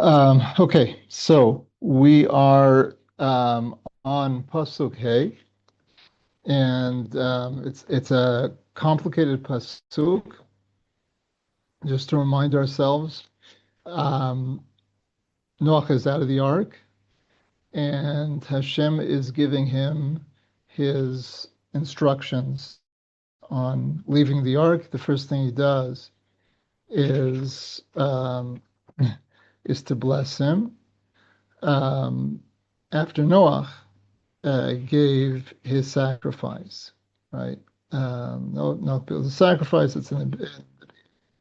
Okay, so we are on Pasuk Hey, and it's a complicated pasuk. Just to remind ourselves, um, Noach is out of the ark, and Hashem is giving him his instructions on leaving the ark. The first thing he does is is to bless him. Um, After Noach gave his sacrifice, right? No, not the sacrifice. It's in the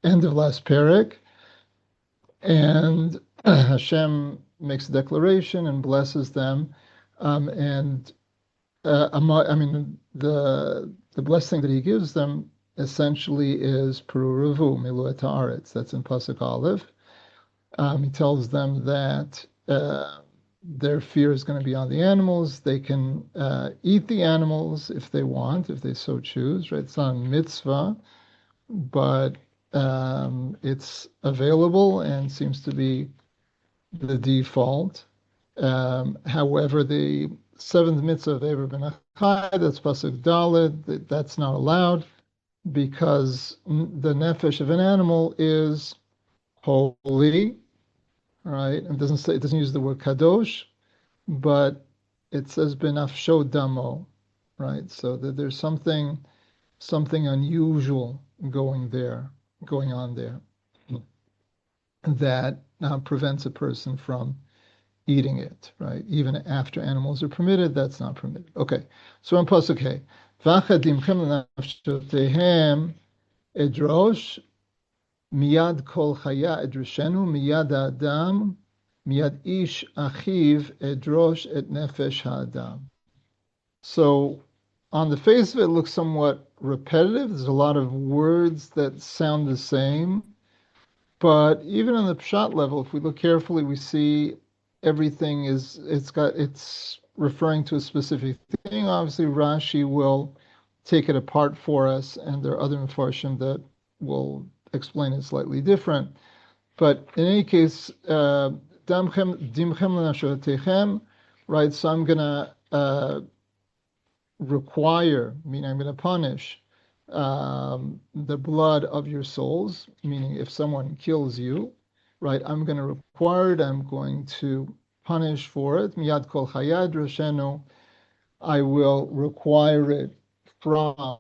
end of last parak, and Hashem makes a declaration and blesses them, and I mean the blessing that he gives them essentially is Peruruvu Miluet Haaretz. That's in Pasuk Aleph. He tells them that their fear is going to be on the animals. They can eat the animals if they want, if they so choose, right? It's not a mitzvah, but it's available and seems to be the default. However, the seventh mitzvah of Ever Ben Achai, that's Pasuk Daled, that's not allowed because the nefesh of an animal is holy, right? It doesn't use the word kadosh, but it says benafsho damo, right? So that there's something unusual going on there, that prevents a person from eating it, right? Even after animals are permitted, that's not permitted. Okay, so in pasuk hey, v'achadimchem lenafshotehem edrosh miyad kol chaya edroshenu miyad adam miyad ish achiv edrosh et nefesh ha'adam. So on the face of it, it looks somewhat repetitive. There's a lot of words that sound the same. But even on the pshat level, if we look carefully, we see everything it's referring to a specific thing. Obviously, Rashi will take it apart for us, and there are other mefarshim that will explain it slightly different. But in any case, dimchem lenafshotechem, right? So I'm gonna require, meaning I'm going to punish the blood of your souls, meaning if someone kills you, right, I'm going to require it, I'm going to punish for it. Miyad kol chayad roshenu, I will require it from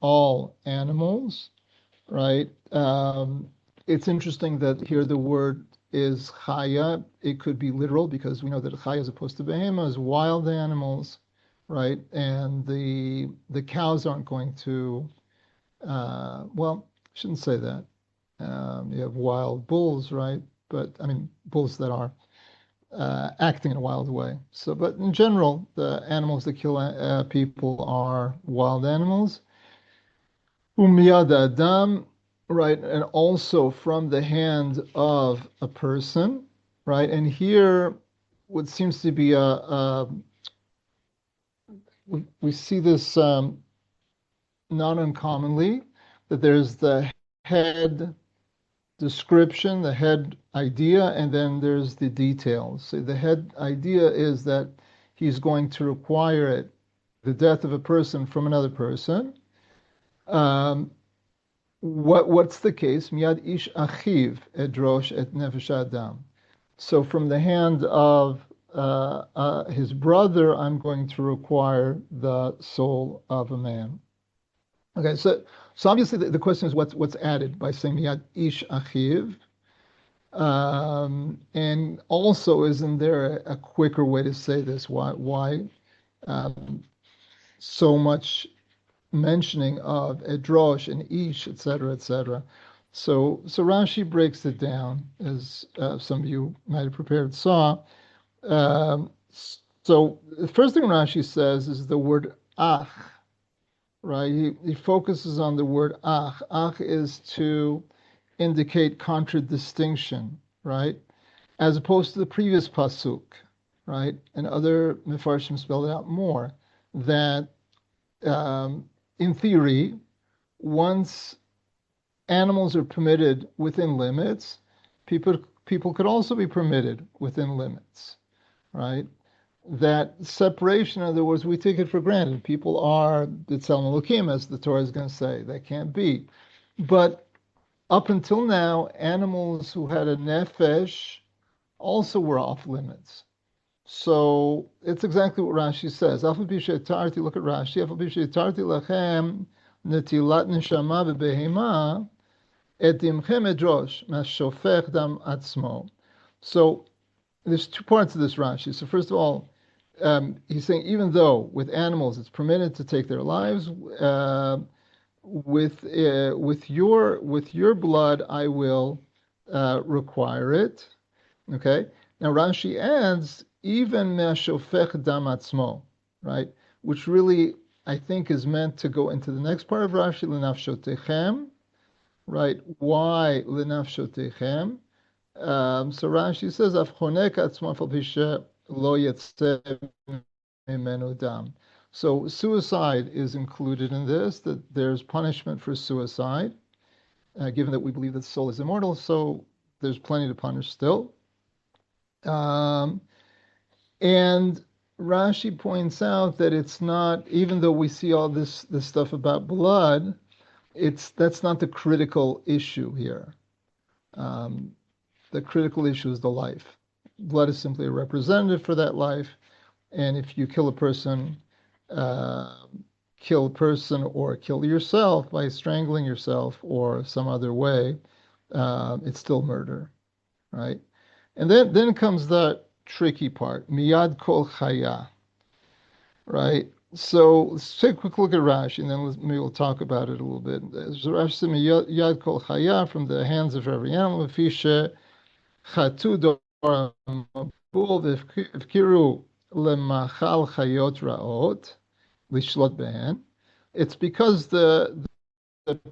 all animals, right? It's interesting that here the word is chaya. It could be literal because we know that chaya as opposed to behema is wild animals, right? And the cows aren't going to, well, I shouldn't say that. You have wild bulls, right? But I mean, bulls that are acting in a wild way. So, but in general, the animals that kill people are wild animals. Umiyad Adam, right? And also from the hand of a person, right? And here, what seems to be we see this not uncommonly, that there's the head description, the head idea, and then there's the details. So the head idea is that he's going to require it, the death of a person from another person. What's the case? Miyad ish achiv edrosh et nefesh adam. So from the hand of his brother, I'm going to require the soul of a man. Okay, so obviously the question is what's added by saying miyad ish achiv, and also isn't there a quicker way to say this? Why so much mentioning of edrosh and ish, etc., etc. So Rashi breaks it down, as some of you might have prepared saw. So the first thing Rashi says is the word ach, right? He focuses on the word ach. Ach is to indicate contradistinction, right? As opposed to the previous pasuk, right? And other mefarshim spelled it out more, that in theory, once animals are permitted within limits, people people could also be permitted within limits, right? That separation, in other words, we take it for granted. People are B'Tselem Elokim, as the Torah is going to say. That can't be. But up until now, animals who had a nefesh also were off limits. So it's exactly what Rashi says. Look at Rashi. Netilat neshama bebehema etimchem edrosh mashofech dam atzmo. So there's two parts of this Rashi. So first of all, he's saying even though with animals it's permitted to take their lives, with your blood I will require it. Okay. Now Rashi adds even me'ashofech dam atzmo, right? Which really I think is meant to go into the next part of Rashi, lenafshotechem, right? Why lenafshotechem? So Rashi says, "Avchonek atzmo fal pishe lo yetzeh mimenu dam." So suicide is included in this. That there's punishment for suicide, given that we believe that the soul is immortal. So there's plenty to punish still. And Rashi points out that it's not, even though we see all this stuff about blood, that's not the critical issue here. The critical issue is the life. Blood is simply a representative for that life, and if you kill a person or kill yourself by strangling yourself or some other way, it's still murder, right? And then comes the tricky part, miyad kol chaya, right? So let's take a quick look at Rashi, and then maybe we'll talk about it a little bit. So Rashi says, miyad kol chaya, from the hands of every animal, fishe chatu dor mabul v'kiru lemachal chayot raot lishlot behen. It's because the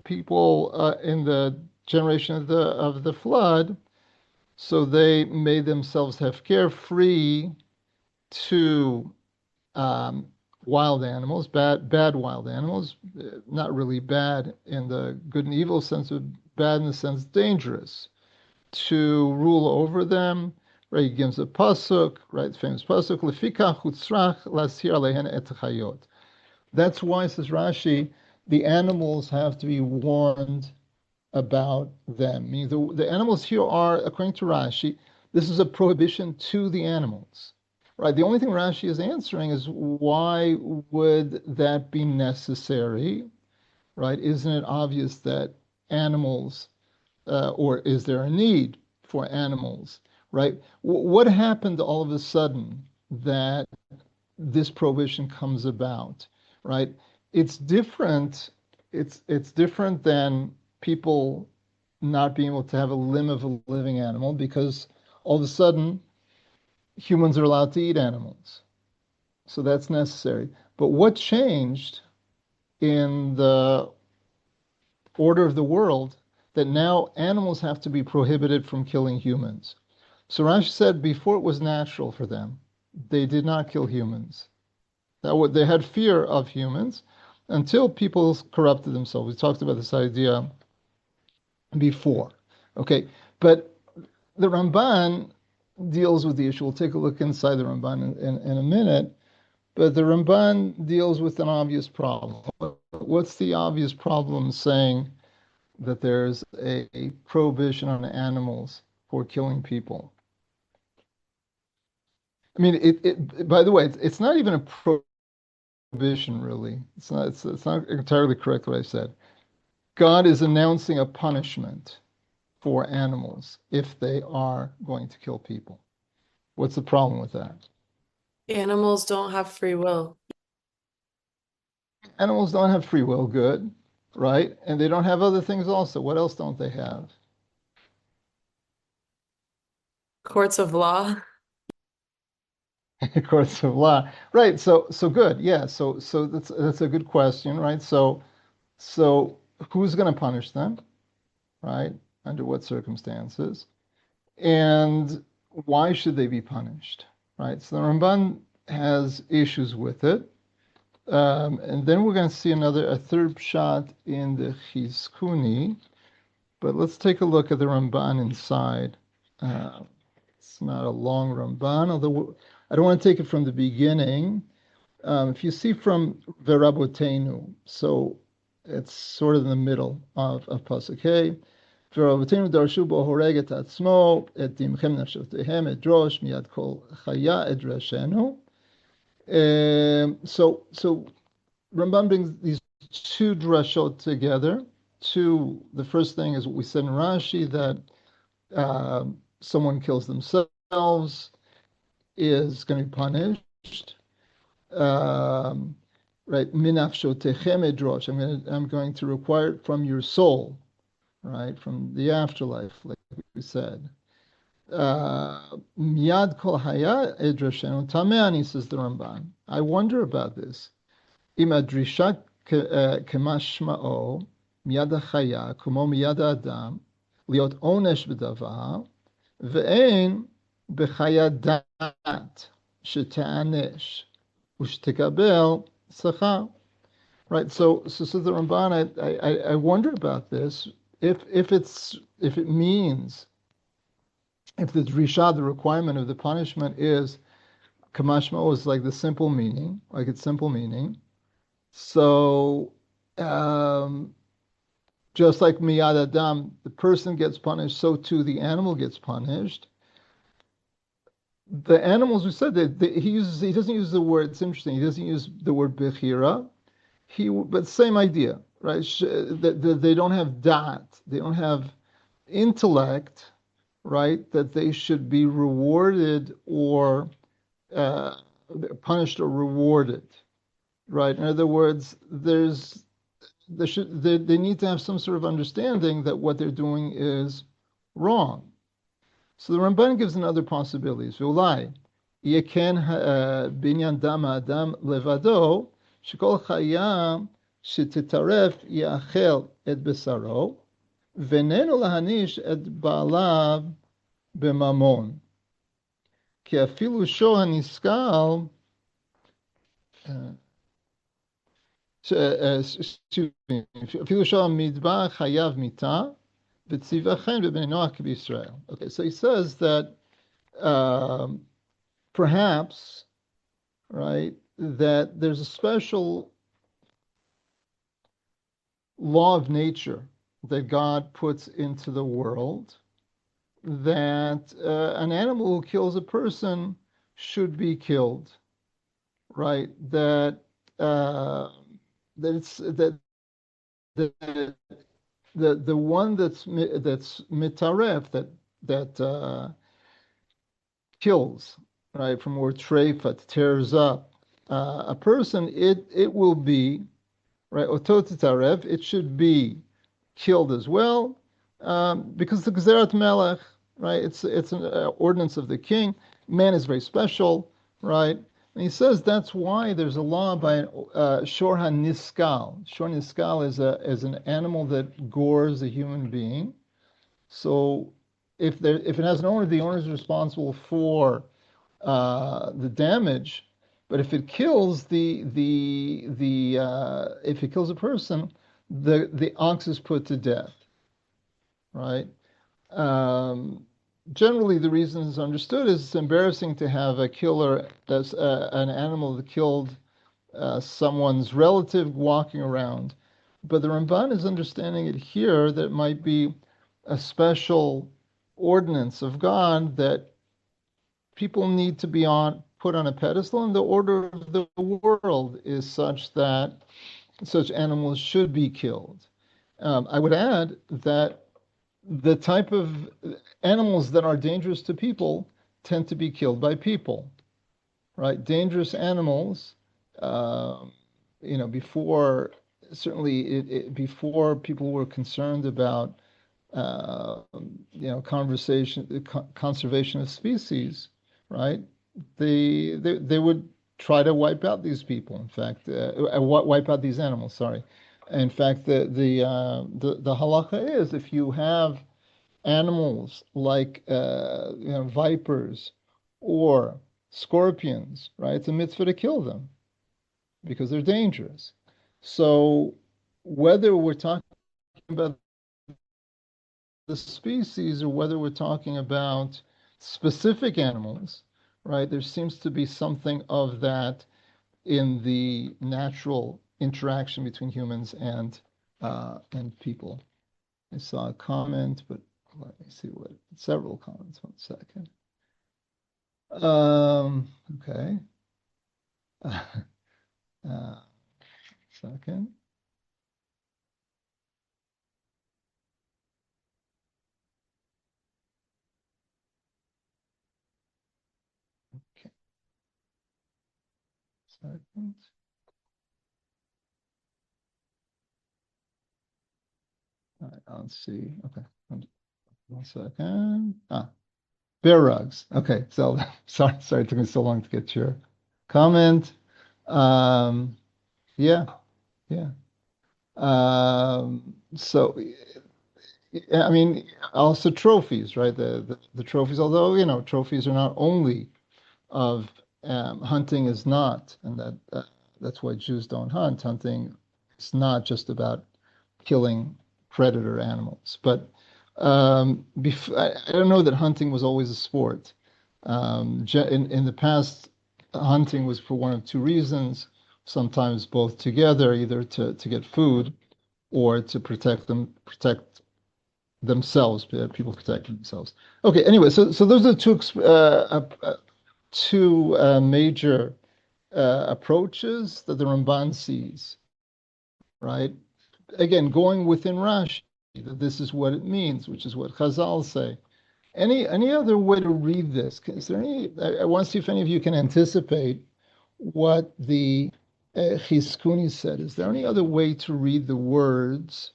people in the generation of the flood, so they made themselves hefker, free to wild animals, bad wild animals, not really bad in the good and evil sense, of bad in the sense dangerous, to rule over them. Right, he gives a pasuk, right, the famous pasuk, lefika chutzrach lasir alehen et chayot. That's why, says Rashi, the animals have to be warned about them. Meaning the animals here are, according to Rashi, this is a prohibition to the animals. Right? The only thing Rashi is answering is why would that be necessary? Right? Isn't it obvious that animals, or is there a need for animals? Right? What happened all of a sudden that this prohibition comes about? Right? It's different. It's different than people not being able to have a limb of a living animal, because all of a sudden humans are allowed to eat animals. So that's necessary. But what changed in the order of the world that now animals have to be prohibited from killing humans? So Rashi said before it was natural for them. They did not kill humans. They had fear of humans until people corrupted themselves. We talked about this idea before. Okay, but the Ramban deals with the issue. We'll take a look inside the Ramban in a minute, but the Ramban deals with an obvious problem. What's the obvious problem saying that there's a prohibition on animals for killing people? I mean, it by the way, it's not even a prohibition, really. It's not entirely correct what I said. God is announcing a punishment for animals if they are going to kill people. What's the problem with that? Animals don't have free will. Animals don't have free will, good, right? And they don't have other things also. What else don't they have? Courts of law. Courts of law, right? So good, yeah. So that's a good question, right? So who's going to punish them, right? Under what circumstances, and why should they be punished, right? So the Ramban has issues with it, and then we're going to see a third shot in the Chizkuni. But let's take a look at the Ramban inside. Uh, it's not a long Ramban, although I don't want to take it from the beginning. If you see from Verabotenu, so it's sort of in the middle of Pasuk Hey. Verabotenu darshu bo horeg et atzmo et dimchem nafshotehem et drosh miyad kol chaya et drashenu. So Rambam brings these two drashot together. The first thing is what we said in Rashi, that someone kills themselves is going to be punished. Right, minafshotechem edrosh. I'm going to require it from your soul, right, from the afterlife, like we said. Miyad kol haya edrashenu tameani, says the Ramban. I wonder about this. Imadrisha kemashmao miyad hachaya kumo miyad adam liot onesh b'davar ve'ein b'chaya dat sheta'anesh ushtekabel sachar. Right. So the Ramban, I wonder about this. If it means, if the drisha, the requirement of the punishment is kamashma, is like the simple meaning, like its simple meaning. So just like miyad adam, the person gets punished, so too the animal gets punished. The animals, we said that he doesn't use the word. It's interesting. He doesn't use the word bechira. But same idea, right? That they don't have dat, they don't have intellect, right? That they should be rewarded or punished or rewarded, right? In other words, they need to have some sort of understanding that what they're doing is wrong. So the Ramban gives another possibility. V'ulai yeken binyan dam adam levado shekol chaya shetitaref yachel et besaro v'neno lahanish et baalav b'mamon ki afilu sho haniskal afilu sho hamidbar chayav mita. Okay, so he says that perhaps, right, that there's a special law of nature that God puts into the world, that an animal who kills a person should be killed, right? That the one that's mitaref, that kills, right, from word treifat, tears up a person, it will be, right, ototitaref, it should be killed as well, because the gzerat melech, right, it's an ordinance of the king. Man is very special, right? And he says that's why there's a law by shor haniskal. Shor niskal is an animal that gores a human being. So if it has an owner, the owner is responsible for the damage. But if it kills if it kills a person, the ox is put to death, right? Generally, the reason is understood is it's embarrassing to have a killer, that's an animal that killed someone's relative walking around. But the Ramban is understanding it here that it might be a special ordinance of God that people need to be put on a pedestal, and the order of the world is such that such animals should be killed. I would add that the type of animals that are dangerous to people tend to be killed by people, right? Dangerous animals, before, certainly before people were concerned about, conservation of species, right? They would try to wipe out these people. In fact, wipe out these animals. Sorry. In fact, the halacha is, if you have animals like vipers or scorpions, right? It's a mitzvah to kill them because they're dangerous. So whether we're talking about the species or whether we're talking about specific animals, right? There seems to be something of that in the natural interaction between humans and people. I saw a comment, but let me see what several comments. 1 second. Okay. Uh, second. Okay. Second. All right, let's see. Okay. 1 second. Bear rugs. Okay, so sorry it took me so long to get your comment. Um, yeah, yeah. So I mean, also trophies, right? The trophies, although trophies are not only of hunting is not, and that's why Jews don't hunt. Hunting is not just about killing predator animals, but I don't know that hunting was always a sport. In the past, hunting was for one of two reasons, sometimes both together, either to get food or to protect themselves, people protecting themselves. Okay, anyway, so those are two major approaches that the Ramban sees, right? Again, going within Rashi, that this is what it means, which is what Chazal say. Any other way to read this? Is there any? I want to see if any of you can anticipate what the Chizkuni said. Is there any other way to read the words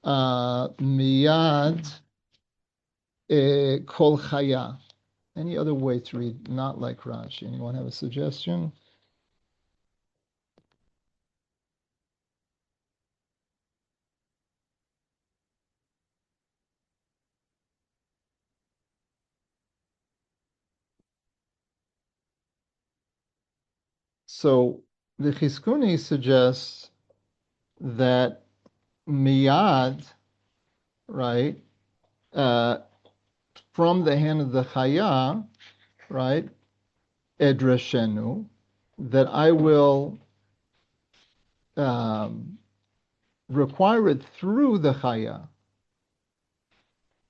miyad kol chaya? Any other way to read, not like Rashi? Anyone have a suggestion? So the Chizkuni suggests that miyad, right, uh, from the hand of the chaya, right, edrashenu, that I will um, require it through the chaya,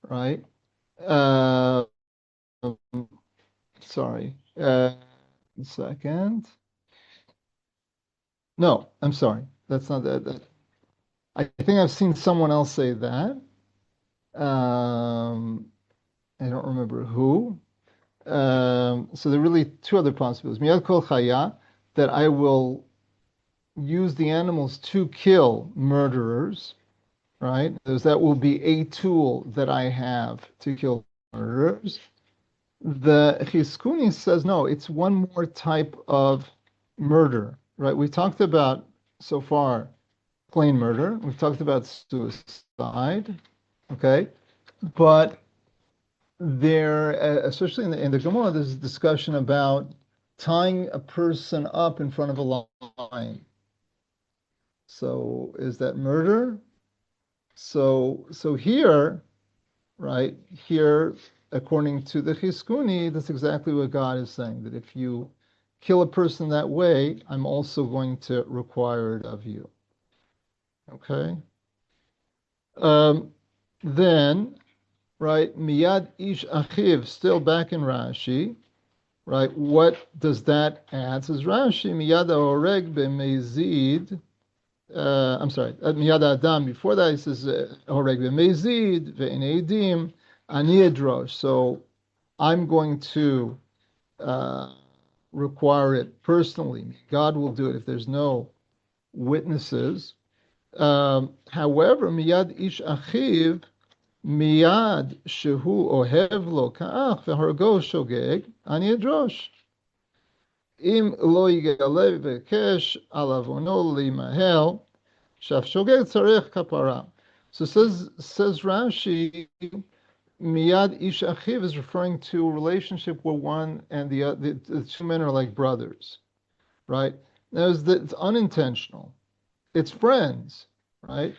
right? Uh, sorry, 1 second. No, I'm sorry. That's not that. I think I've seen someone else say that. I don't remember who. So there are really two other possibilities. Miyad kol chaya, that I will use the animals to kill murderers, right? That will be a tool that I have to kill murderers. The Chizkuni says, no, it's one more type of murder, right? We talked about so far plain murder. We've talked about suicide, okay? But there, especially in the Gemara, there's a discussion about tying a person up in front of a lion. So is that murder? So here, right here, according to the Chizkuni, that's exactly what God is saying. That if you kill a person that way, I'm also going to require it of you. Okay. Then, right, miyad ish achiv, still back in Rashi, right? What does that add? Says Rashi, miyad oreg b'mezid. I'm sorry, miyad adam. Before that, he says oreg b'mezid ve'in edim ani edrosh. So I'm going to require it personally. God will do it if there's no witnesses. However, miyad ish achiv. מיד שהוא אוהב לו כך והרגו שוגג, אני אדרוש. אם לא יגלה ויבקש על עוונו להימהל, שהשוגג צריך כפרה. So says Rashi, miyad ish achiv is referring to a relationship where one and the two men are like brothers, right? Now, it's unintentional. It's friends, right?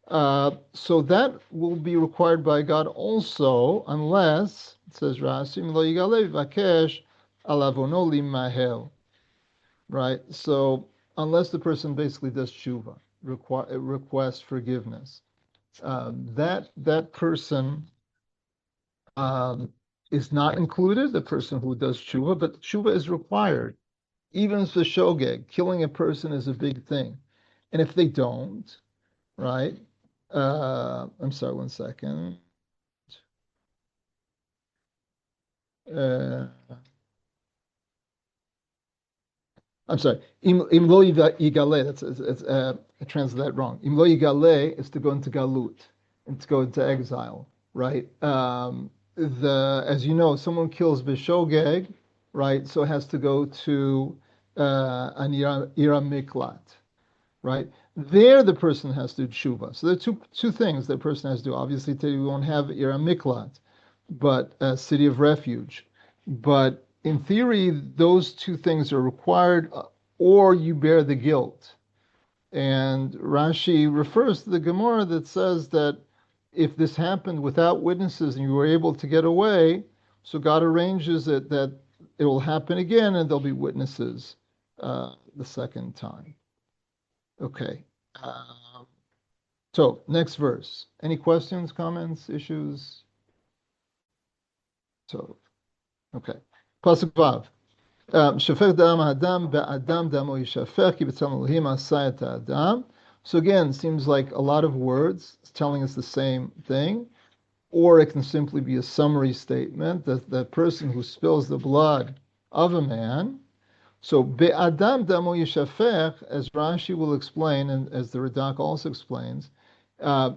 So that will be required by God also, unless, it says Rashi, "Im lo yigale v'vakesh al avono limahel," right? So unless the person basically does tshuva, requests forgiveness, that person um, is not included, the person who does tshuva, but tshuva is required. Even for shogeg, killing a person is a big thing. And if they don't, right? I'm sorry, one second. Uh, I'm sorry. Im lo yigale. I translated that wrong. Im lo yigale is to go into galut, and to go into exile, right? As you know, someone kills b'shogeg, right? So it has to go to an ira miklat, right? There, the person has to do tshuva. So there are two things that person has to do. Obviously, today we won't have ira miklat, but a city of refuge. But in theory, those two things are required, or you bear the guilt. And Rashi refers to the Gemara that says that if this happened without witnesses and you were able to get away, so God arranges it that it will happen again and there'll be witnesses the second time. Okay. Um, so next verse. Any questions, comments, issues? So, okay. Pasuk Vav. שופך דם האדם באדם דמו יישפך כי בצלם אלוהים עשה את האדם. So again, it seems like a lot of words telling us the same thing, or it can simply be a summary statement that the person who spills the blood of a man. So be'adam damo yishafech, as Rashi will explain, and as the Radak also explains,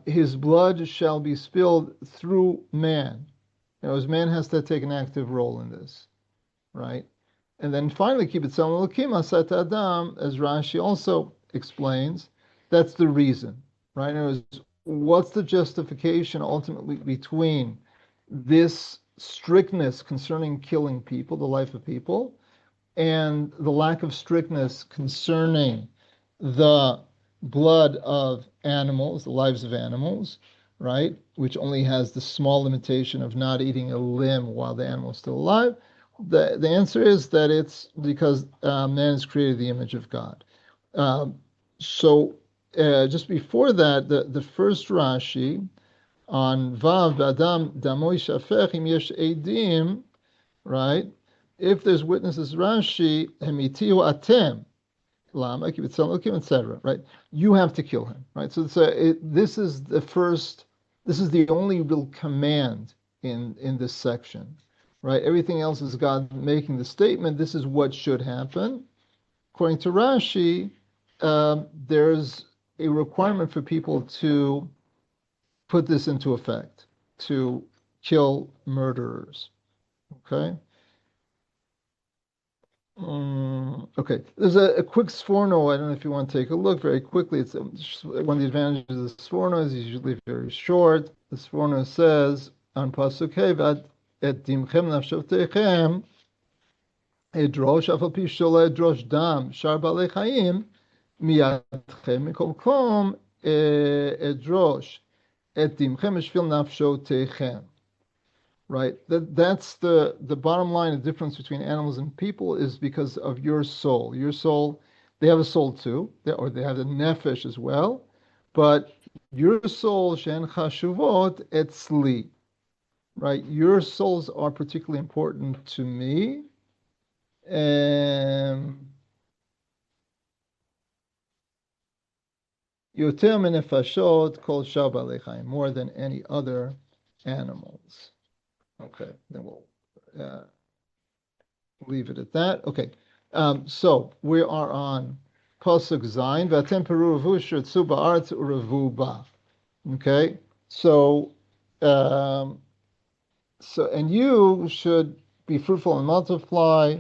his blood shall be spilled through man. As man has to take an active role in this, right? And then finally, Kibbutz Elokim Asat Adam, as Rashi also explains, that's the reason, right? In other words, what's the justification ultimately between this strictness concerning killing people, the life of people, and the lack of strictness concerning the blood of animals, the lives of animals, right? Which only has the small limitation of not eating a limb while the animal is still alive. The answer is that it's because man is created the image of God. Um, just before that, the first Rashi on Vav Adam Damoy Shafech Im Yesh Eidim, right? If there's witnesses, Rashi Hemitiu Atem Lama etc. Right? You have to kill him, right? So this is the first. This is the only real command in this section, right? Everything else is God making the statement. This is what should happen. According to Rashi, there's a requirement for people to put this into effect, to kill murderers. Okay. Okay, there's a quick Sforno. I don't know if you want to take a look very quickly. It's one of the advantages of the Sforno is usually very short. The Sforno says on Pasuk Hevad, "Et dimchem nafshavtechem edrosh afal pi shola edrosh dam shar balei chaim miyadchem mikom kom edrosh et dimchem eshvil nafshotechem." Right? That's the bottom line. The difference between animals and people is because of your soul. Your soul, they have a soul too, or they have a nefesh as well. But your soul, shen chashuvot etzli, right? Your souls are particularly important to me. Yoter menefashot kol shar balei chaim, more than any other animals. Okay, then we'll leave it at that. Okay, so we are on Pasuk Zayin. V'atem peru revu shirtzu ba'aretz urevu ba. Okay, um, and you should be fruitful and multiply.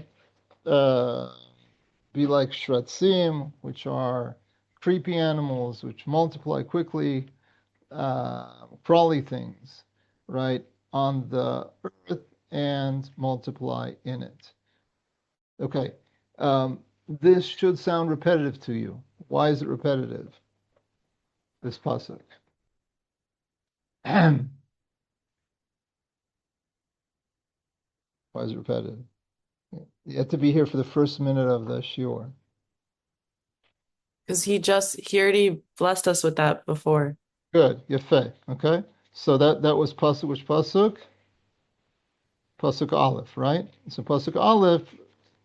Be like shratzim, which are creepy animals which multiply quickly, crawly things, right, on the earth and multiply in it. Okay, this should sound repetitive to you. Why is it repetitive? This pasuk. Why is it repetitive? You have to be here for the first minute of the shiur. Because he already blessed us with that before. Good, yafeh. Okay, so that was pasuk. Which pasuk? Pasuk Aleph, right? So pasuk Aleph.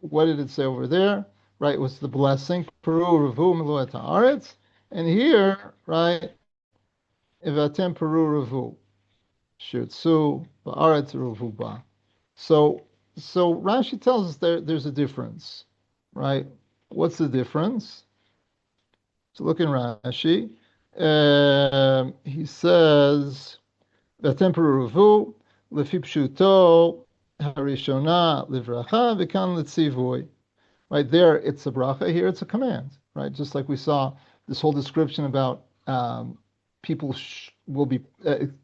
What did it say over there? Right, was the blessing. Peru revu miluet haaretz, and here, right, ivatem peru revu shirtzu ba'aretz revu ba. So Rashi tells us there's a difference, right? What's the difference? So look in Rashi. He says, "V'temperuvu lefi pshuto harishona livracha v'kan letzivui." Right there, it's a bracha. Here, it's a command. Right, just like we saw this whole description about people will be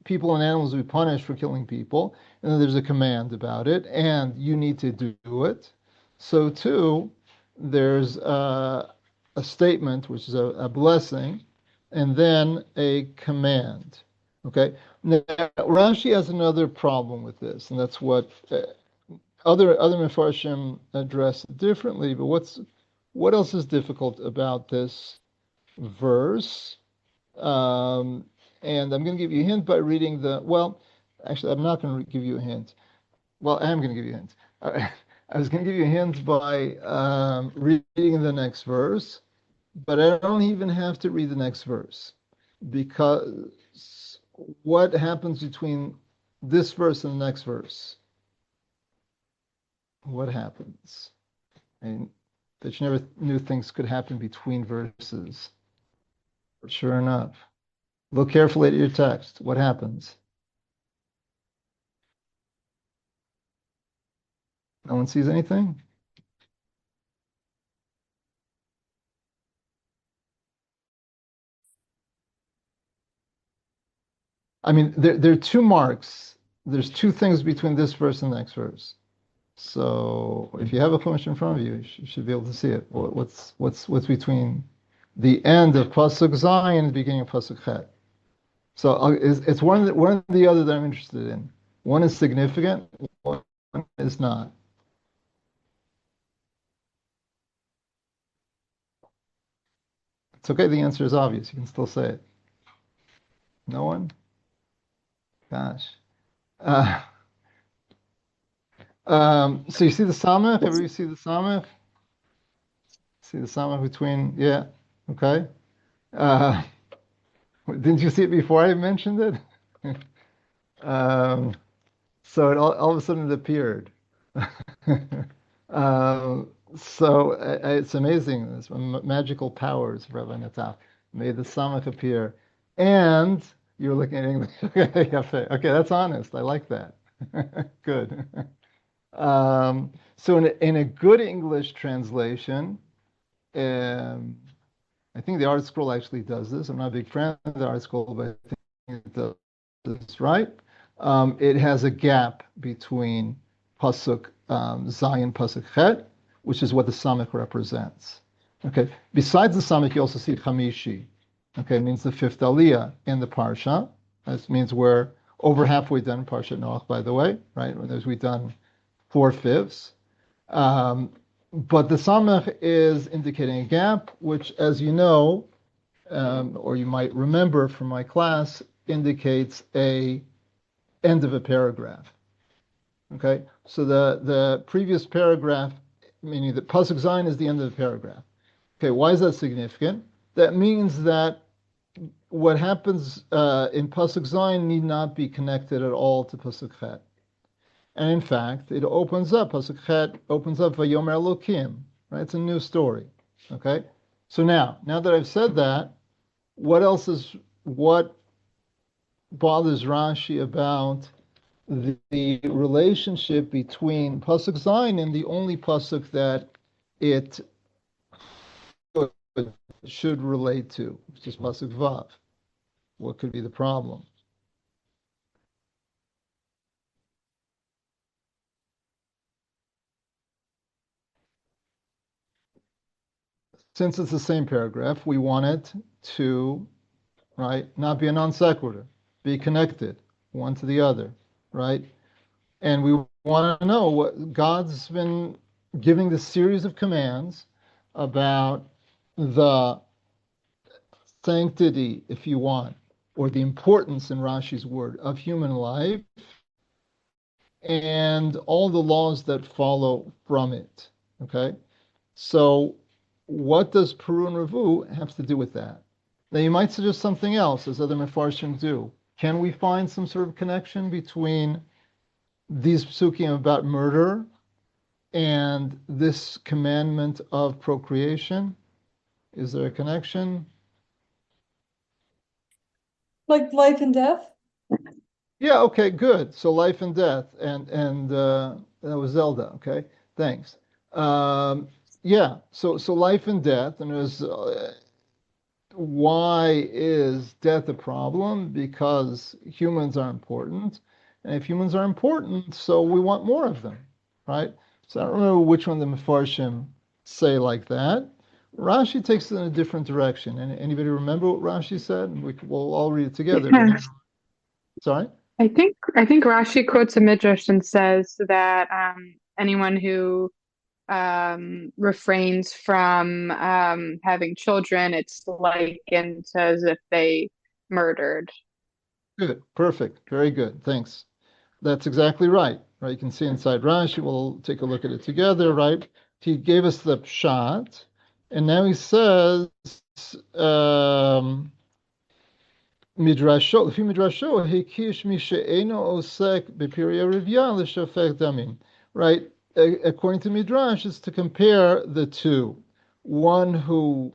people and animals will be punished for killing people, and then there's a command about it, and you need to do it. So too, there's a statement which is a blessing, and then a command. Okay. Now, Rashi has another problem with this, and that's what other Mefarshim address it differently. But what else is difficult about this verse? And I'm going to give you a hint by reading well, actually, I'm not going to give you a hint. Well, I am going to give you a hint. I was going to give you a hint by reading the next verse, but I don't even have to read the next verse because what happens between this verse and the next verse? What happens? I mean, that you never knew things could happen between verses. Sure enough. Look carefully at your text. What happens? No one sees anything? I mean, there are two marks. There's two things between this verse and the next verse. So if you have a chumash in front of you, you should be able to see it. What's between the end of pasuk Zayin and the beginning of pasuk Chet? So it's one of the other that I'm interested in. One is significant, one is not. It's okay. The answer is obvious. You can still say it. No one? Gosh. Uh, so you see the samach? Everybody see the samach? See the samach between? Yeah. Okay. Uh, didn't you see it before I mentioned it? um, so all of a sudden it appeared. So it's amazing. This magical powers of Rabbi Nataf made the samach appear, and you're looking at English. Okay, that's honest. I like that. Good. So in a good English translation, um, I think the Art Scroll actually does this. I'm not a big fan of the Art Scroll, but I think it does this right. It has a gap between pasuk Zayin, pasuk Chet, which is what the samach represents. Okay. Besides the samach, you also see Chamishi. Okay, it means the fifth aliyah in the parsha. That means we're over halfway done Parshat Noach, by the way, right? As we've done 4/5. But the samach is indicating a gap, which, as you know, or you might remember from my class, indicates a end of a paragraph. Okay, so the previous paragraph, meaning that pasuk zayin is the end of the paragraph. Okay, why is that significant? That means that what happens in pasuk zayin need not be connected at all to pasuk chet. And in fact, it opens up, pasuk chet opens up Vayomer Elokim, right? It's a new story. Okay? So now that I've said that, what bothers Rashi about the relationship between pasuk Zayin and the only pasuk that it should relate to, which is pasuk Vav? What could be the problem? Since it's the same paragraph, we want it to, right, not be a non sequitur, be connected one to the other, right? And we want to know what God's been giving this series of commands about the sanctity, if you want, or the importance in Rashi's word of human life and all the laws that follow from it. Okay? So, what does Peru and Revu have to do with that? Now, you might suggest something else, as other Mefarshim do. Can we find some sort of connection between these psukim about murder and this commandment of procreation? Is there a connection? Like life and death? Yeah, okay, good. So life and death, and that was Zelda. Okay, thanks. Yeah, so life and death, and there's why is death a problem? Because humans are important, and if humans are important, so we want more of them, right? So I don't remember which one the Mefarshim say like that. Rashi takes it in a different direction. And anybody remember what Rashi said? We'll all read it together. But sorry. I think Rashi quotes a midrash and says that anyone who refrains from having children, it's likened as if they murdered. Good, perfect, very good. Thanks. That's exactly right. Right, you can see inside Rashi. We'll take a look at it together. Right, he gave us the pshat, and now he says. Um, Midrasho, לפי מדרשו, הקיש מי שאינו עוסק בפריה רבייה לשפך דמים. Right? According to Midrash, is to compare the two. One who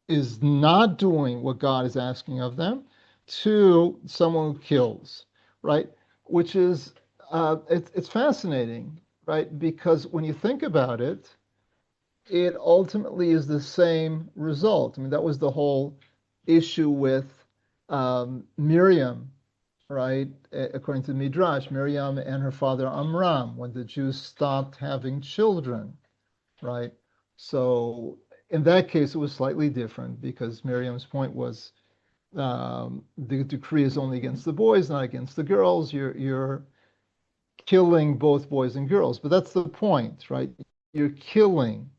is not doing what God is asking of them to someone who kills, right? Which is, it's fascinating, right? Because when you think about it, it ultimately is the same result. I mean, that was the whole issue with Miriam, right? According to Midrash, Miriam and her father Amram, when the Jews stopped having children, right? So in that case, it was slightly different because Miriam's point was the decree is only against the boys, not against the girls. You're killing both boys and girls, but that's the point, right? You're killing,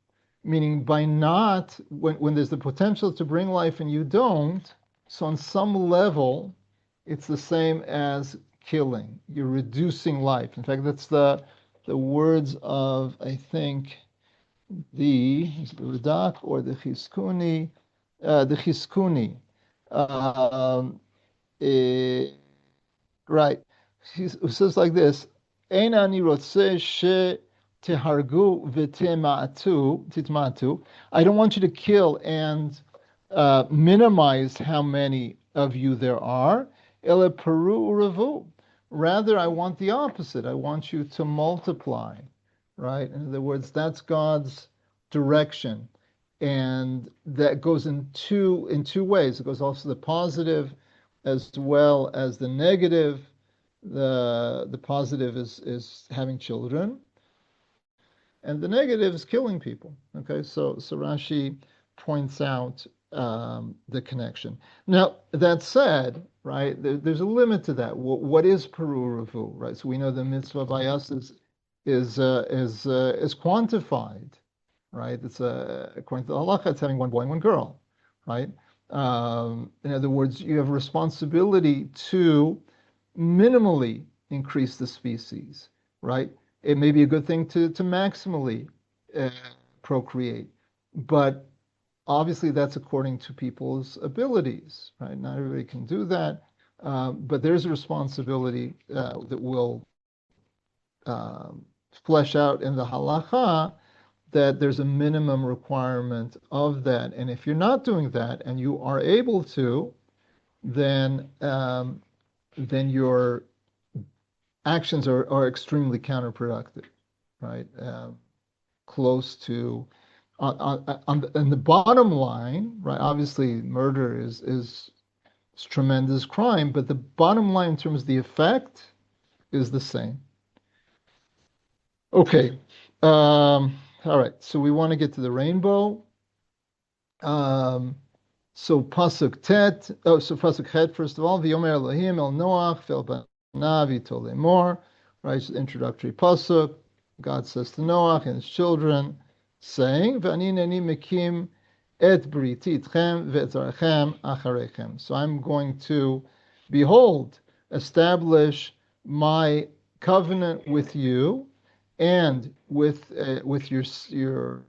meaning by not when there's the potential to bring life and you don't. So on some level, it's the same as killing. You're reducing life. In fact, that's the words of I think the Radak or the Chizkuni, the Chizkuni. Um, eh, right. It says like this: "Ein ani rotzeh she tehargu titmatu." I don't want you to kill and minimize how many of you there are. Ele peru urevu. Rather, I want the opposite. I want you to multiply. Right. In other words, that's God's direction, and that goes in two ways. It goes also the positive as well as the negative. The positive is having children, and the negative is killing people. Okay, so Rashi points out the connection. Now that said, right, there's a limit to that. What is Peru Revu, right? So we know the mitzvah by us is quantified, right? It's according to the halacha, it's having one boy and one girl, right? In other words, you have a responsibility to minimally increase the species, right? It may be a good thing to maximally procreate, but obviously that's according to people's abilities, right? Not everybody can do that, but there's a responsibility that will flesh out in the halacha that there's a minimum requirement of that. And if you're not doing that and you are able to, then your actions are extremely counterproductive, right? Close to on the bottom line, right? Obviously, murder is tremendous crime, but the bottom line in terms of the effect is the same. Okay. All right. So we want to get to the rainbow. So pasuk tet. Oh, so pasuk het. First of all, v'yomer Elohim el Noach vel banav yitol lemor. Right, introductory pasuk. God says to Noach and his children, saying, "V'ani neni mekim et briti itchem ve'etzarachem acharechem." So I'm going to, behold, establish my covenant with you and with your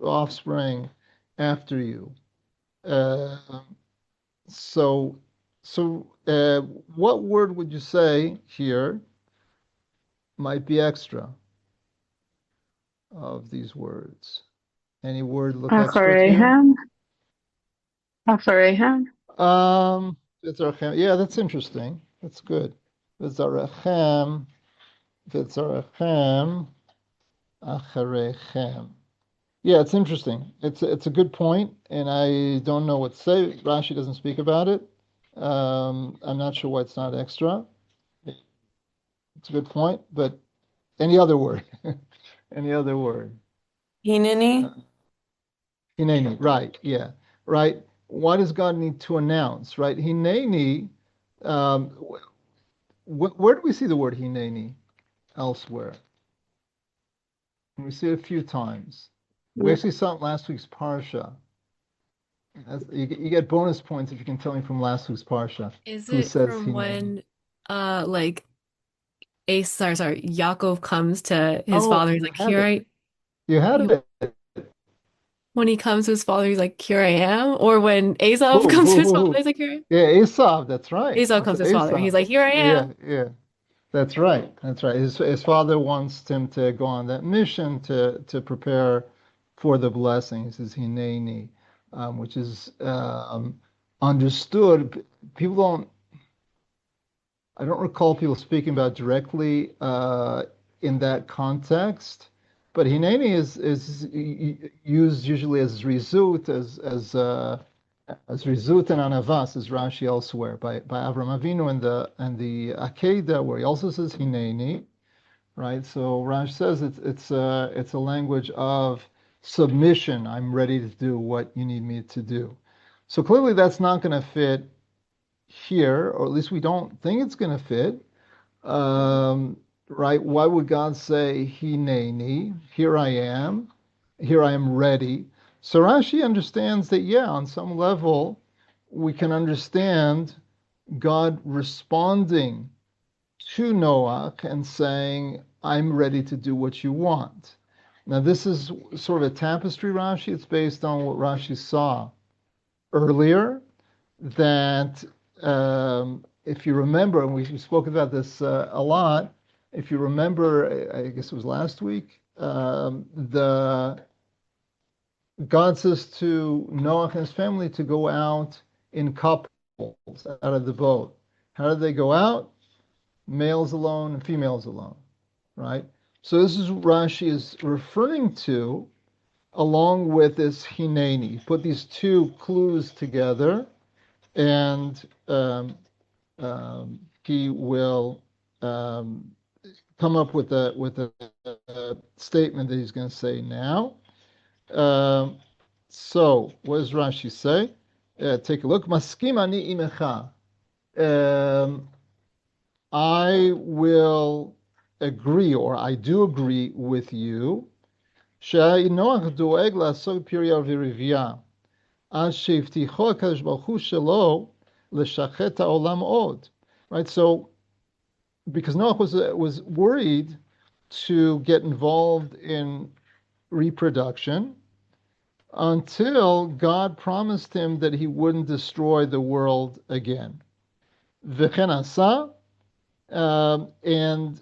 offspring after you. Uh, so, what word would you say here might be extra of these words? Any word look extra to you? Acharehem. Acharehem. Vitzarachem. Yeah, that's interesting. That's good. Vitzarachem, Vitzarachem, Acharechem. Yeah, it's interesting. It's a good point, and I don't know what to say. Rashi doesn't speak about it. I'm not sure why it's not extra. It's a good point, but any other word? Any other word? Hineni? Hineni, right, yeah, right. Why does God need to announce, right? Hineni, where do we see the word Hineni elsewhere? We see it a few times. We actually saw it in last week's Parsha. You get bonus points if you can tell me from last week's Parsha Is who it says from Hineni. when like sorry, Yaakov comes to his Oh, father, he's you like, had here it. I You had he, it. when he comes to his father, he's like, here I am. Or when Esau Who, comes who, to his who, father, who? he's like, here I am. Yeah, Esau, that's right. Esau That's comes to his father, Esau. he's like, here I Yeah, am. yeah. That's right. That's right. His father wants him to go on that mission to prepare for the blessing. He says Hineni, which is understood. People don't. I don't recall people speaking about directly in that context, but Hineni is used usually as rizut, as rizut and anavas, as Rashi elsewhere by Avram Avinu and the Akedah, where he also says Hineni, right? So Rashi says it's a language of submission. I'm ready to do what you need me to do. So clearly that's not going to fit here, or at least we don't think it's going to fit. Right? Why would God say Hineni? Here I am ready. So Rashi understands that, yeah, on some level, we can understand God responding to Noach and saying, I'm ready to do what you want. Now, this is sort of a tapestry Rashi. It's based on what Rashi saw earlier, that if you remember, and we spoke about this a lot, if you remember, I guess it was last week, the God says to Noah and his family to go out in couples out of the boat. How did they go out? Males alone and females alone, right? So this is what Rashi is referring to along with this Hineni. Put these two clues together, and he will come up with a statement that he's going to say now. So, what does Rashi say? Take a look. Maskim ani imecha. I will agree, or I do agree with you. Noach doeg לעשות פריה ורבייה. אז שהבטיחו הקדוש ברוך הוא שלא לשחט העולם עוד. Right, so because Noach was worried to get involved in reproduction until God promised him that he wouldn't destroy the world again. V'chen asa, and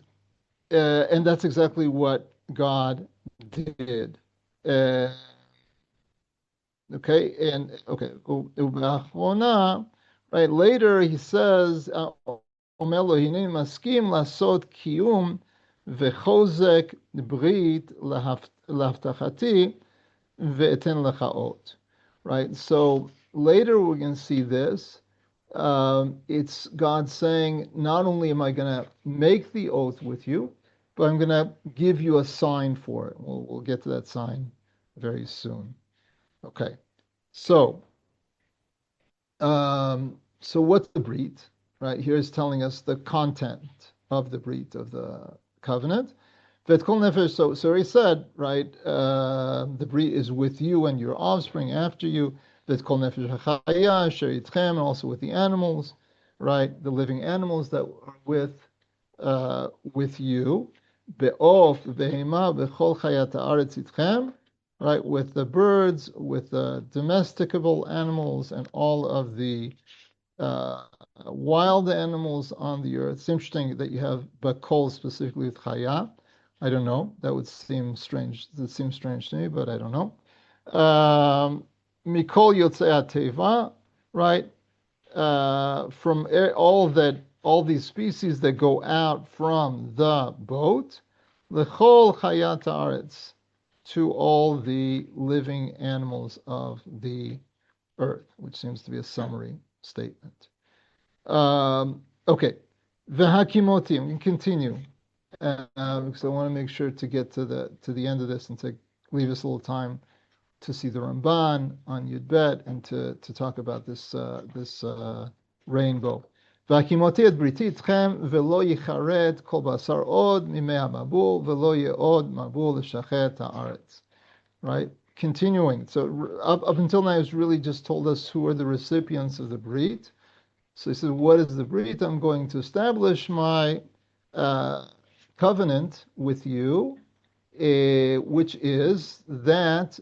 that's exactly what God did. Okay, and okay, right, later he says, אומר לו, הנני מסכים לעשות קיום וחוזק ברית להבטחתי ואתן לך אות. Right, so later we're going to see this. It's God saying, not only am I going to make the oath with you, but I'm going to give you a sign for it. We'll get to that sign very soon. Okay, so So what's the brit? Right here is telling us the content of the brit of the covenant. Vetkol nefesh. So he said, right, the brit is with you and your offspring after you. Vetkol nefesh hachaya sheritchem, and also with the animals, right, the living animals that are with you. Be'of, behema, bechol chayat haaretz itchem, right, with the birds, with the domesticable animals, and all of the wild animals on the earth. It's interesting that you have bakol specifically with chaya. I don't know. That would seem strange. That seems strange to me, but I don't know. Mikol yotzei teva, right? From all these species that go out from the boat, lechol chayat haaretz, to all the living animals of the earth, which seems to be a summary statement. Okay, v'hakimotim. We can continue because I want to make sure to get to the end of this and to leave us a little time to see the Ramban on Yud Bet and to talk about this rainbow. V'hakimoti et briti itchem v'lo yicharet kol basar od mimei hamabul v'lo ye'od mabul l'shachet haaretz. Right? Continuing. So up until now, he's really just told us who are the recipients of the brit. So he said, what is the brit? I'm going to establish my covenant with you, which is that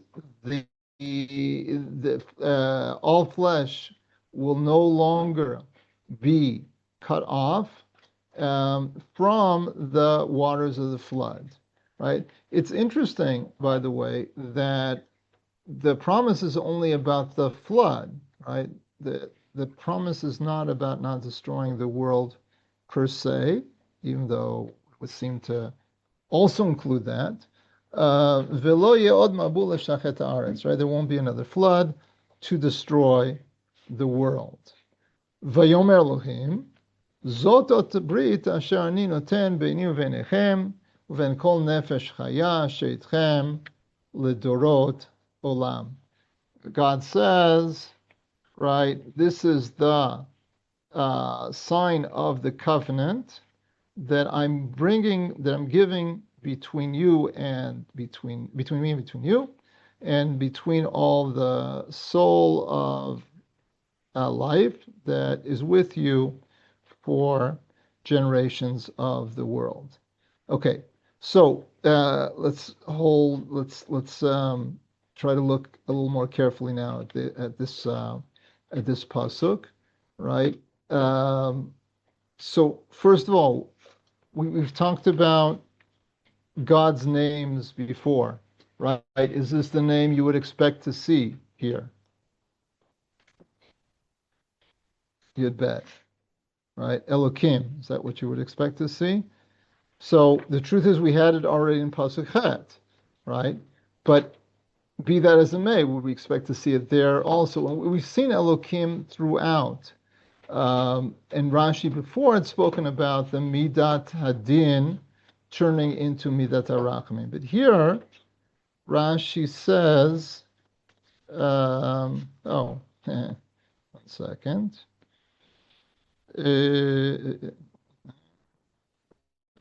all flesh will no longer be cut off from the waters of the flood. Right? It's interesting, by the way, that the promise is only about the flood, right? The promise is not about not destroying the world per se, even though it would seem to also include that. Velo ye'od mabul l'shachet haaretz, right? There won't be another flood to destroy the world. Vayomer Elohim, zot ot brit asher ani noten beini uvenechem uven kol nefesh chaya sheitchem ledorot olam. God says, right, this is the sign of the covenant that I'm giving between you and between me and between you, and between all the soul of life that is with you for generations of the world. Okay, so let's try to look a little more carefully now at this pasuk, right? So first of all, we've talked about God's names before, right? Is this the name you would expect to see here? You'd bet, right? Elokim, is that what you would expect to see? So the truth is we had it already in pasuk chet, right? But be that as it may, would we expect to see it there also? We've seen Elokim throughout. And Rashi before had spoken about the Midat Hadin turning into Midat HaRachamim. But here, Rashi says, one second.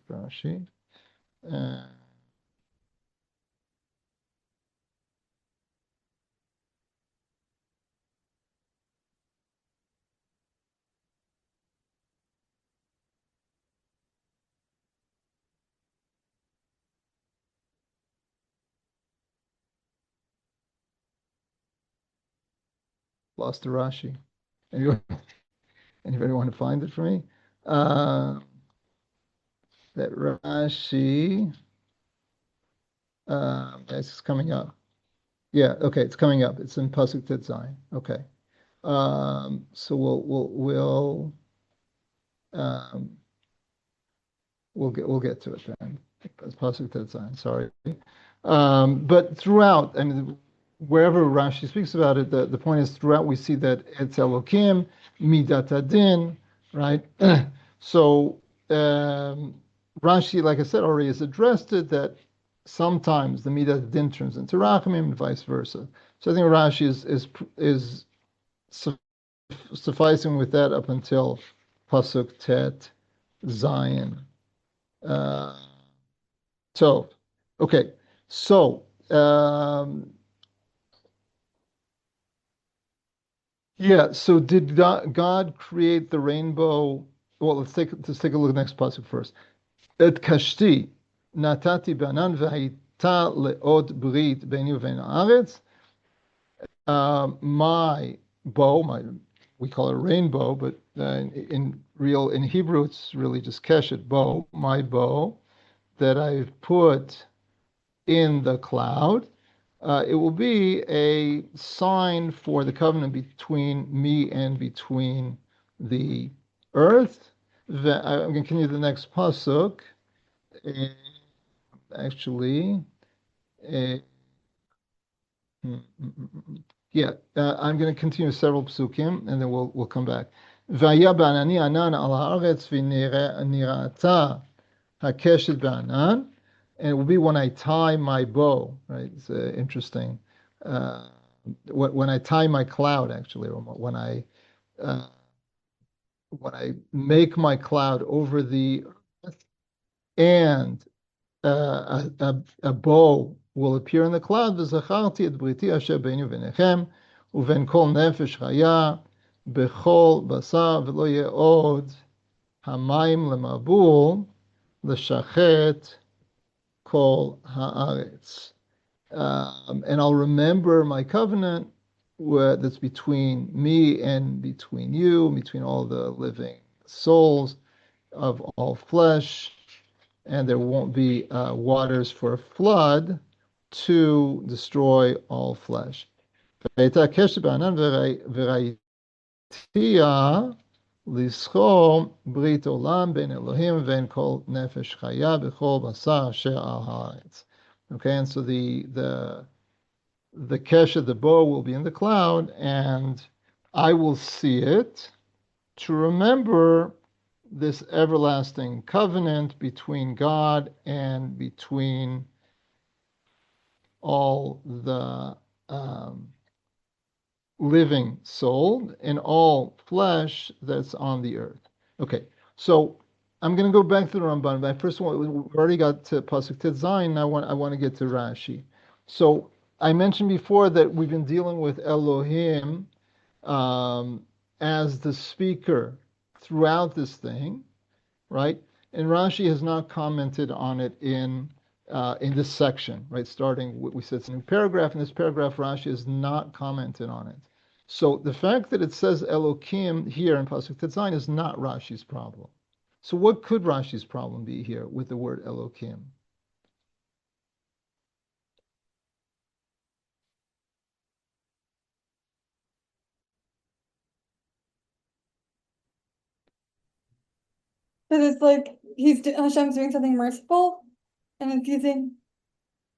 Rashi. Lost the Rashi. Anybody want to find it for me? That Rashi, it's coming up. Yeah, okay, it's coming up. It's in Pasuk Tetzayin. Okay, so we'll get to it then. It's Pasuk Tetzayin. Sorry, but throughout, I mean, wherever Rashi speaks about it, the point is throughout we see that it's Elokim, Midat Hadin, right? So Rashi, like I said already, has addressed it that sometimes the Midat Hadin turns into Rachamim and vice versa. So I think Rashi is sufficing with that up until Pasuk Tet Zion. So, okay, so yeah. So did God create the rainbow? Well, let's take a look at the next pasuk first. Et kashti natati banan v'hayita leod brit beini uvein haaretz. My bow, we call it a rainbow, but in Hebrew it's really just keshet bow. My bow that I've put in the cloud. It will be a sign for the covenant between me and between the earth. I'm going to continue the next pasuk. Actually, uh, yeah, I'm going to continue several psukim, and then we'll come back. Vaya ba'anani anan al haaretz v'nira'ata hakeshet ba'anan. And it will be when I tie my bow, right? It's interesting. When I tie my cloud, actually, or uh, when I make my cloud over the earth, and a bow will appear in the cloud. V'zacharti et briti asher beini uvenechem uven kol nefesh chaya bechol basar v'lo ye'od hamayim lemabul l'shachet kol haaretz. And I'll remember my covenant that's between me and between you, between all the living souls of all flesh, and there won't be waters for a flood to destroy all flesh. לזכור ברית עולם בין אלוהים ובין כל נפש חיה בכל בשר אשר על הארץ. Okay, and so the keshet, the bow, will be in the cloud, and I will see it to remember this everlasting covenant between God and between all the living soul and all flesh that's on the earth. Okay, so I'm going to go back to the Ramban, but first of all, we already got to Pasuk Tet Zayin. I want to get to Rashi. So I mentioned before that we've been dealing with Elohim as the speaker throughout this thing, right? And Rashi has not commented on it in this section, right? Starting, we said it's a new paragraph. In this paragraph, Rashi has not commented on it. So the fact that it says Elokim here in Pasuk Tet Zayin is not Rashi's problem. So what could Rashi's problem be here with the word Elokim? Because it's like Hashem's doing something merciful, and it's using.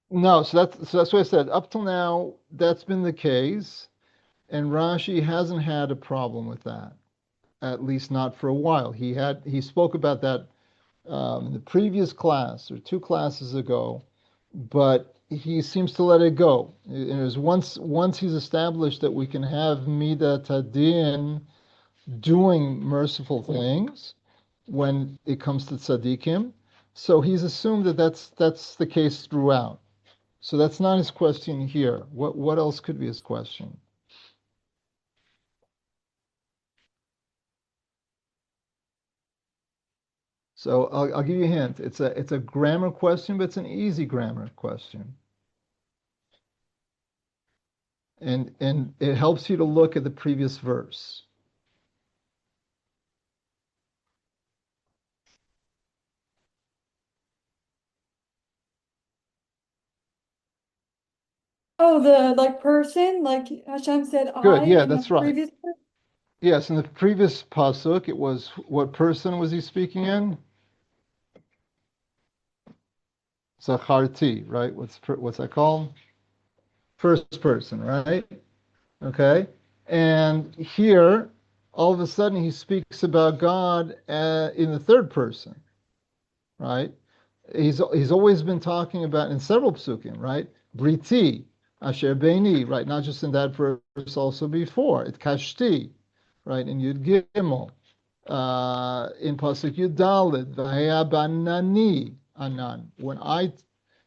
No, so that's what I said. Up till now, that's been the case, and Rashi hasn't had a problem with that, at least not for a while. He spoke about that in the previous class or two classes ago, but he seems to let it go. And it was once he's established that we can have Midat Hadin doing merciful things when it comes to tzaddikim, so he's assumed that that's the case throughout. So that's not his question here. What else could be his question? So I'll give you a hint. It's a grammar question, but it's an easy grammar question. And it helps you to look at the previous verse. Oh, the person, like Hashem said, Good, yeah, in the that's right. previous. Yes, in the previous pasuk, it was, what person was he speaking in? Zacharti, right? What's that called? First person, right? Okay. And here, all of a sudden, he speaks about God in the third person, right? He's always been talking about in several psukim, right? Briti, Asher Beini, right? Not just in that verse, also before. It Kashti, right? In Yud Gimel, in Pasuk Yud Daled, V'heya banani anan, when I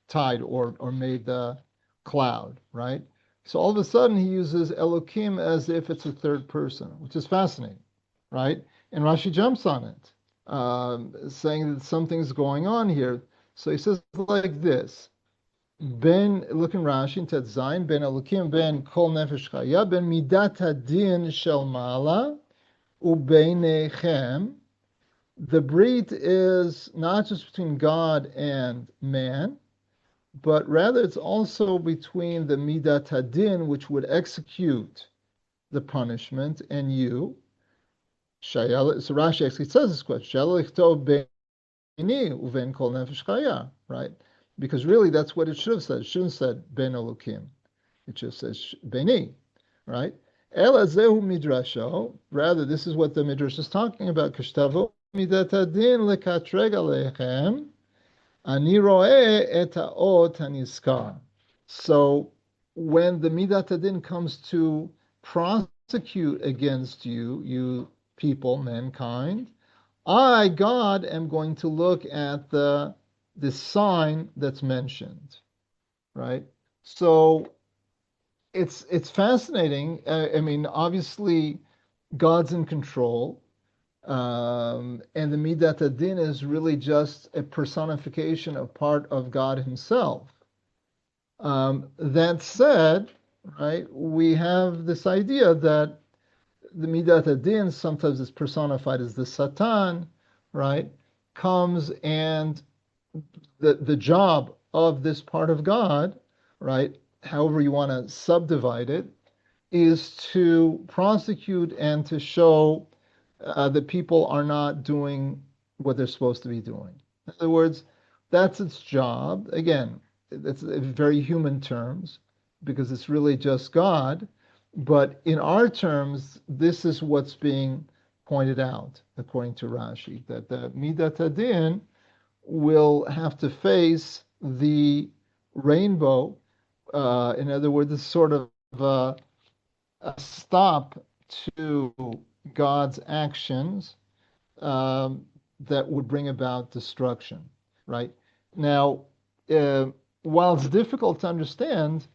tied or made the cloud, right? So all of a sudden he uses Elokim as if it's a third person, which is fascinating, right? And Rashi jumps on it, saying that something's going on here. So he says like this: Ben, look in Rashi in Tet Zayin, Ben Elokim, Ben Kol Nefesh Chaya, Ben Midat Hadin Shel Mala, Ubeinechem. The brit is not just between God and man, but rather it's also between the Midat Hadin, which would execute the punishment, and you. So Rashi actually says this question, right? Because really that's what it should have said. It shouldn't have said Ben Elokim. It just says Beni, right? Ela zehu midrasho. Rather, this is what the midrash is talking about. Kashtavo midat hadin lekatreg aleichem. Ani roeh et haot haniskar. So when the midat hadin comes to prosecute against you, you people, mankind, I, God, am going to look at this sign that's mentioned, right? So it's fascinating. I mean, obviously, God's in control, and the Midat Adin is really just a personification of part of God Himself. That said, right, we have this idea that the Midat Adin, sometimes is personified as the Satan, right, comes and the job of this part of God, right, however you want to subdivide it, is to prosecute and to show that people are not doing what they're supposed to be doing. In other words, that's its job. Again, it's very human terms because it's really just God. But in our terms, this is what's being pointed out, according to Rashi, that the Midat Hadin will have to face the rainbow. In other words, it's sort of a stop to God's actions that would bring about destruction, right? Now, while it's difficult to understand,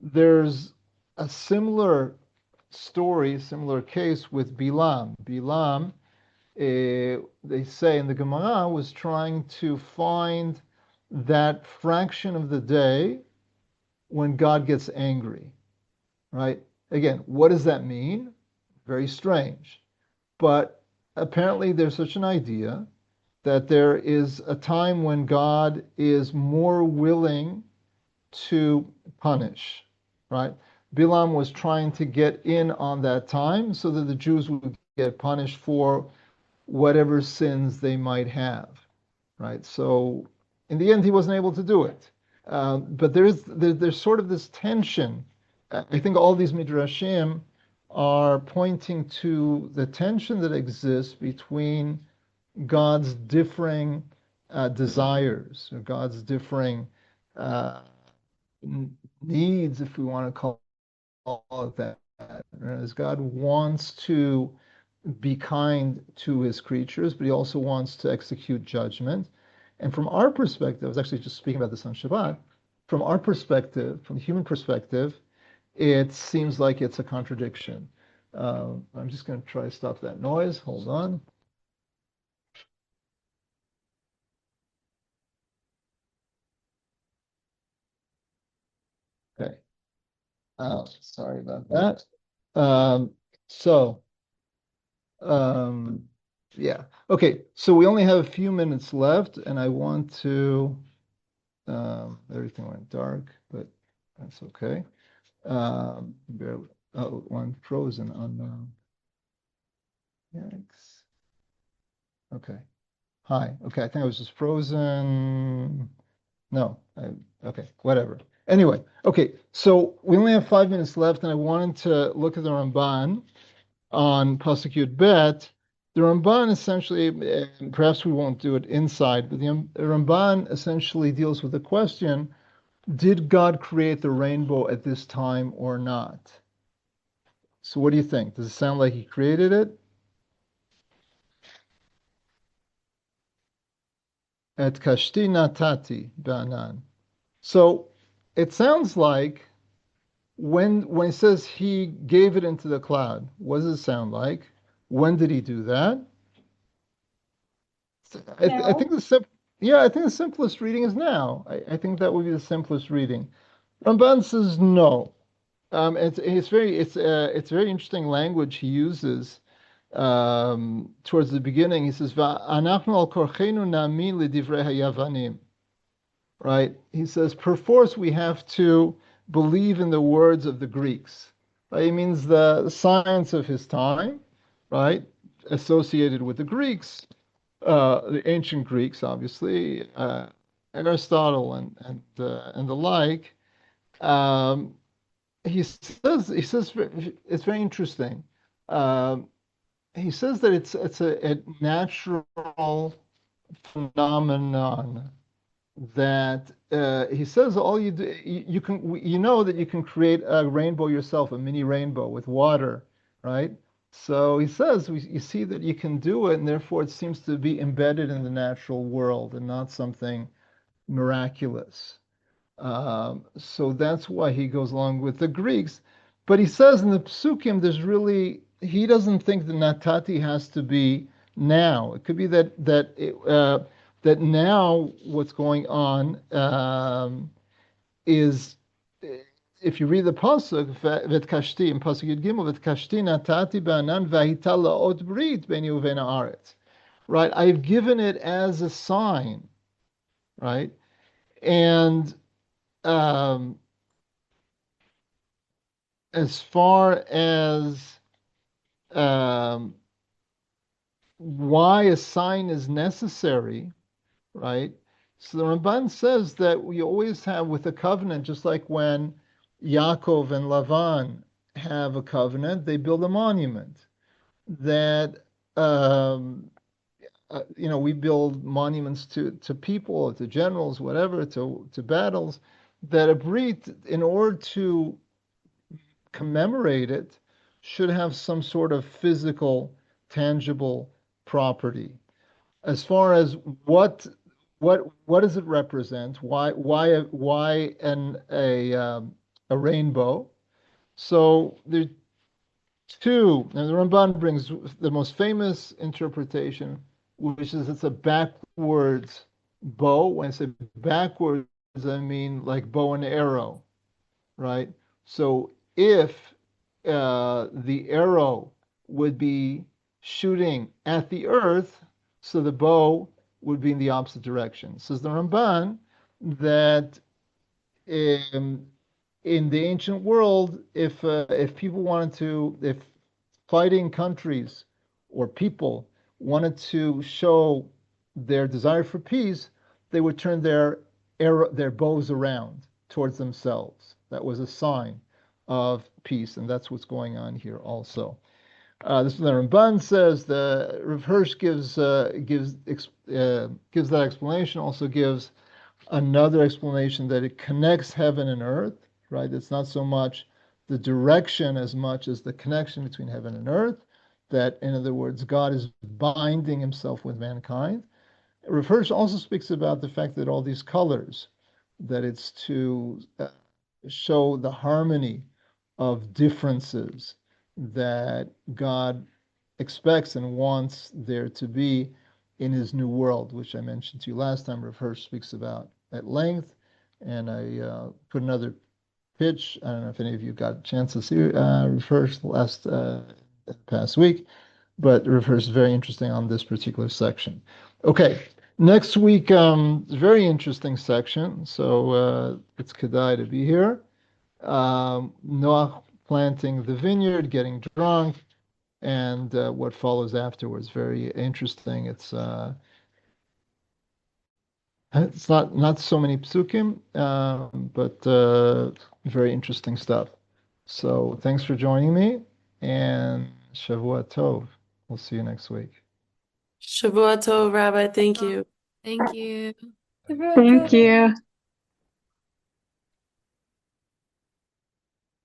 there's a similar story, similar case with Bilam. Bilam, they say in the Gemara, was trying to find that fraction of the day when God gets angry, right? Again, what does that mean? Very strange. But apparently there's such an idea that there is a time when God is more willing to punish, right? Bilam was trying to get in on that time so that the Jews would get punished for whatever sins they might have, right? So in the end, he wasn't able to do it. But there's sort of this tension. I think all these midrashim are pointing to the tension that exists between God's differing desires, or God's differing needs, if we want to call it that. As God wants to be kind to his creatures, but he also wants to execute judgment. And from our perspective, I was actually just speaking about this on Shabbat, from our perspective, from the human perspective, it seems like it's a contradiction. I'm just going to try to stop that noise. Hold on. Okay. Sorry about that. So, yeah. Okay. So we only have a few minutes left, and I want to. Everything went dark, but that's okay. Barely, one frozen unknown. Yikes. Okay. Hi. Okay. I think I was just frozen. No. Okay. Whatever. Anyway. Okay. So we only have 5 minutes left, and I wanted to look at the Ramban on Pasuk Yud Bet. The Ramban essentially, perhaps we won't do it inside, but the Ramban essentially deals with the question: did God create the rainbow at this time or not? So what do you think? Does it sound like he created it? Et kashti natati ba'anan. So it sounds like when it says he gave it into the cloud, what does it sound like? When did he do that? I think Now, I think the simplest reading is now. I think that would be the simplest reading. Ramban says no. It's very interesting language he uses towards the beginning. He says, "Va'anachnu al korchenu na'amin lidivrei hayavanim." Right? He says, perforce we have to believe in the words of the Greeks. Right? He means the science of his time, right? Associated with the Greeks, the ancient Greeks, obviously, Aristotle and the like. Um, he says it's very interesting. Um, he says that it's a natural phenomenon that he says all you do you can you know that you can create a rainbow yourself, a mini rainbow with water, right? So he says you see that you can do it, and therefore it seems to be embedded in the natural world and not something miraculous. So that's why he goes along with the Greeks. But he says in the Psukim, he doesn't think the Natati has to be now. It could be that now what's going on is if you read the pasuk v'tkashti in pasuk Yud Gimel v'tkashti natati ba'anan v'hita la'ot brit b'ni uvein haaretz. Right, I've given it as a sign, right, and um, as far as um, why a sign is necessary, right? So the Ramban says that we always have with a covenant, just like when Yaakov and Lavan have a covenant, they build a monument. That we build monuments to people, to generals, whatever, to battles. That a brit, in order to commemorate it, should have some sort of physical, tangible property. As far as what does it represent? Why a rainbow? So there are two, and the Ramban brings the most famous interpretation, which is it's a backwards bow. When I say backwards, I mean like bow and arrow, right? So if the arrow would be shooting at the earth, so the bow would be in the opposite direction. Says the Ramban that in the ancient world, if people wanted to, if fighting countries or people wanted to show their desire for peace, they would turn their bows around towards themselves. That was a sign of peace, and that's what's going on here also. This is what the Ramban says. The Rav Hirsch gives that explanation. Also gives another explanation that it connects heaven and earth. Right? It's not so much the direction as much as the connection between heaven and earth. That, in other words, God is binding Himself with mankind. Rav Hirsch also speaks about the fact that all these colors, that it's to show the harmony of differences that God expects and wants there to be in His new world, which I mentioned to you last time. Rav Hirsch speaks about at length, and I put another pitch. I don't know if any of you got a chance to see Rav Hirsch past week, but Rav Hirsch is very interesting on this particular section. Okay, next week, very interesting section. So it's Kedai to be here. Noach planting the vineyard, getting drunk, and what follows afterwards. Very interesting. It's not so many psukim, but very interesting stuff. So thanks for joining me, and Shavua Tov. We'll see you next week. Shavua Tov, Rabbi. Thank you. Thank you. Thank you.